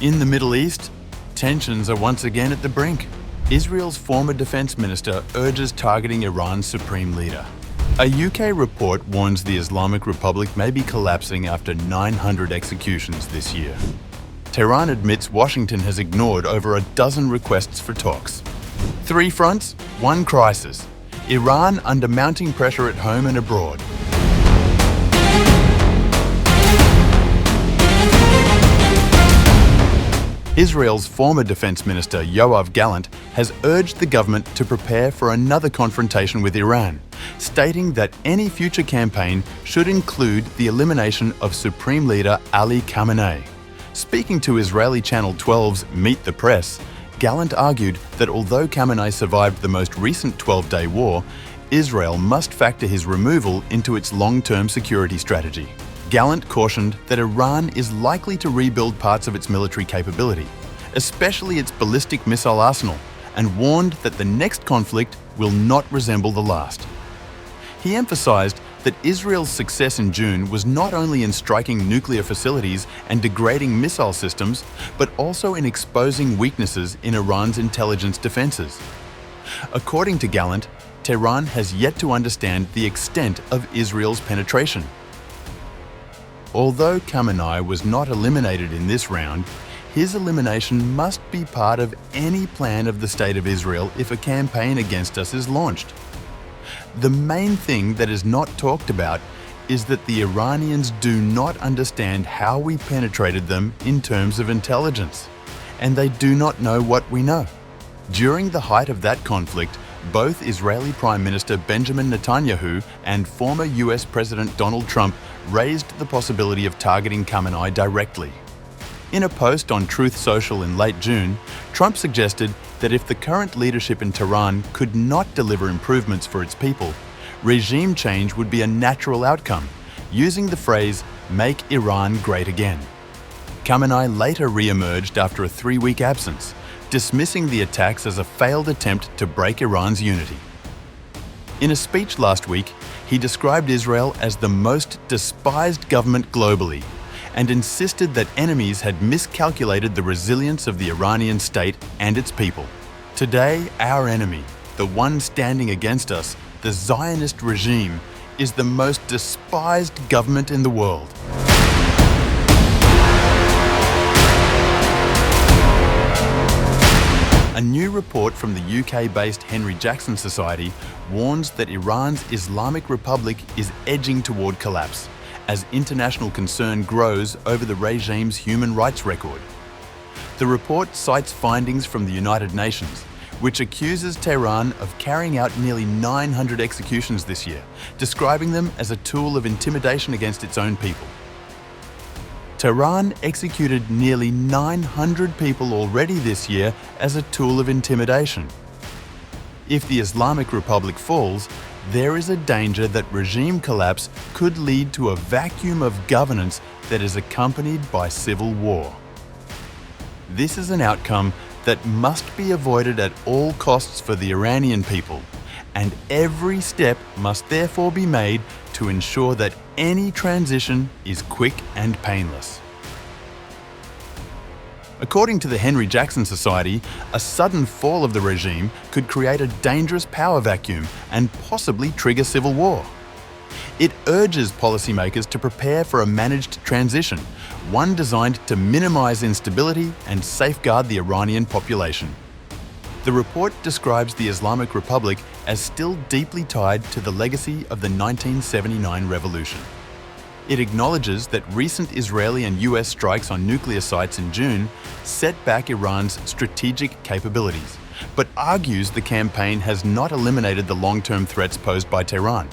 In the Middle East, tensions are once again at the brink. Israel's former defense minister urges targeting Iran's supreme leader. A UK report warns the Islamic Republic may be collapsing after 900 executions this year. Tehran admits Washington has ignored over a dozen requests for talks. 3 fronts, 1 crisis. Iran under mounting pressure at home and abroad. Israel's former Defence Minister Yoav Gallant has urged the government to prepare for another confrontation with Iran, stating that any future campaign should include the elimination of Supreme Leader Ali Khamenei. Speaking to Israeli Channel 12's Meet the Press, Gallant argued that although Khamenei survived the most recent 12-day war, Israel must factor his removal into its long-term security strategy. Gallant cautioned that Iran is likely to rebuild parts of its military capability, especially its ballistic missile arsenal, and warned that the next conflict will not resemble the last. He emphasized that Israel's success in June was not only in striking nuclear facilities and degrading missile systems, but also in exposing weaknesses in Iran's intelligence defenses. According to Gallant, Tehran has yet to understand the extent of Israel's penetration. Although Khamenei was not eliminated in this round, his elimination must be part of any plan of the State of Israel if a campaign against us is launched. The main thing that is not talked about is that the Iranians do not understand how we penetrated them in terms of intelligence, and they do not know what we know. During the height of that conflict, both Israeli Prime Minister Benjamin Netanyahu and former US President Donald Trump raised the possibility of targeting Khamenei directly. In a post on Truth Social in late June, Trump suggested that if the current leadership in Tehran could not deliver improvements for its people, regime change would be a natural outcome, using the phrase, "Make Iran great again." Khamenei later re-emerged after a 3-week absence, dismissing the attacks as a failed attempt to break Iran's unity. In a speech last week, he described Israel as the most despised government globally and insisted that enemies had miscalculated the resilience of the Iranian state and its people. Today, our enemy, the one standing against us, the Zionist regime, is the most despised government in the world. A new report from the UK-based Henry Jackson Society warns that Iran's Islamic Republic is edging toward collapse as international concern grows over the regime's human rights record. The report cites findings from the United Nations, which accuses Tehran of carrying out nearly 900 executions this year, describing them as a tool of intimidation against its own people. Tehran executed nearly 900 people already this year as a tool of intimidation. If the Islamic Republic falls, there is a danger that regime collapse could lead to a vacuum of governance that is accompanied by civil war. This is an outcome that must be avoided at all costs for the Iranian people, and every step must therefore be made to ensure that any transition is quick and painless. According to the Henry Jackson Society, a sudden fall of the regime could create a dangerous power vacuum and possibly trigger civil war. It urges policymakers to prepare for a managed transition, one designed to minimize instability and safeguard the Iranian population. The report describes the Islamic Republic as still deeply tied to the legacy of the 1979 revolution. It acknowledges that recent Israeli and US strikes on nuclear sites in June set back Iran's strategic capabilities, but argues the campaign has not eliminated the long-term threats posed by Tehran.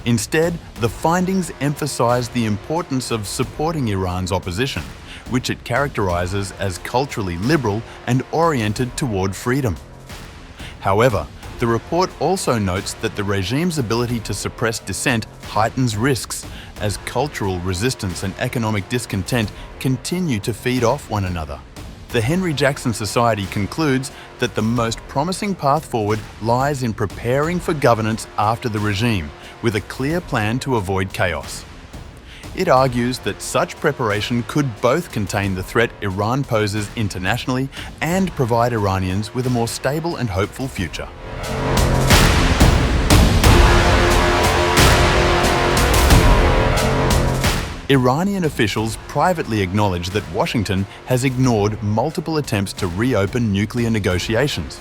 Instead, the findings emphasize the importance of supporting Iran's opposition, which it characterizes as culturally liberal and oriented toward freedom. However, the report also notes that the regime's ability to suppress dissent heightens risks, as cultural resistance and economic discontent continue to feed off one another. The Henry Jackson Society concludes that the most promising path forward lies in preparing for governance after the regime, with a clear plan to avoid chaos. It argues that such preparation could both contain the threat Iran poses internationally and provide Iranians with a more stable and hopeful future. Iranian officials privately acknowledge that Washington has ignored multiple attempts to reopen nuclear negotiations,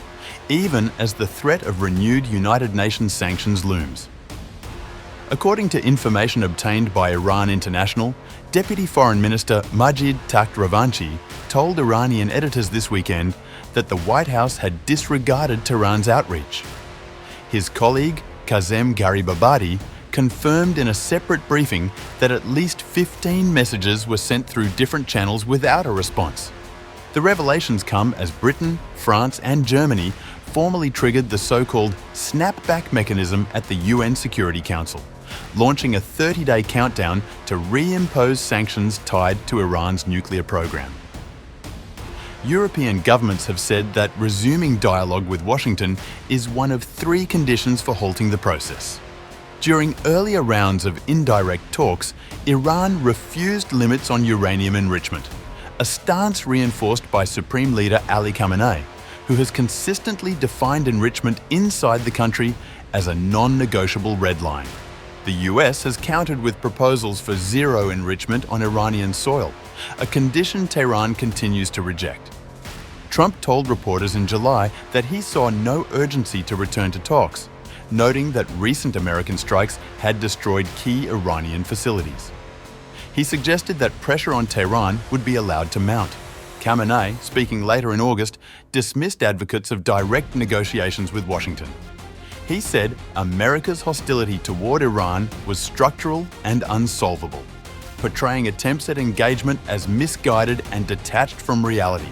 even as the threat of renewed United Nations sanctions looms. According to information obtained by Iran International, Deputy Foreign Minister Majid Takhtravanchi told Iranian editors this weekend that the White House had disregarded Tehran's outreach. His colleague, Kazem Garibabadi, confirmed in a separate briefing that at least 15 messages were sent through different channels without a response. The revelations come as Britain, France and Germany formally triggered the so-called snapback mechanism at the UN Security Council, launching a 30-day countdown to reimpose sanctions tied to Iran's nuclear program. European governments have said that resuming dialogue with Washington is one of 3 conditions for halting the process. During earlier rounds of indirect talks, Iran refused limits on uranium enrichment, a stance reinforced by Supreme Leader Ali Khamenei, who has consistently defined enrichment inside the country as a non-negotiable red line. The US has countered with proposals for zero enrichment on Iranian soil, a condition Tehran continues to reject. Trump told reporters in July that he saw no urgency to return to talks, noting that recent American strikes had destroyed key Iranian facilities. He suggested that pressure on Tehran would be allowed to mount. Khamenei, speaking later in August, dismissed advocates of direct negotiations with Washington. He said America's hostility toward Iran was structural and unsolvable, portraying attempts at engagement as misguided and detached from reality.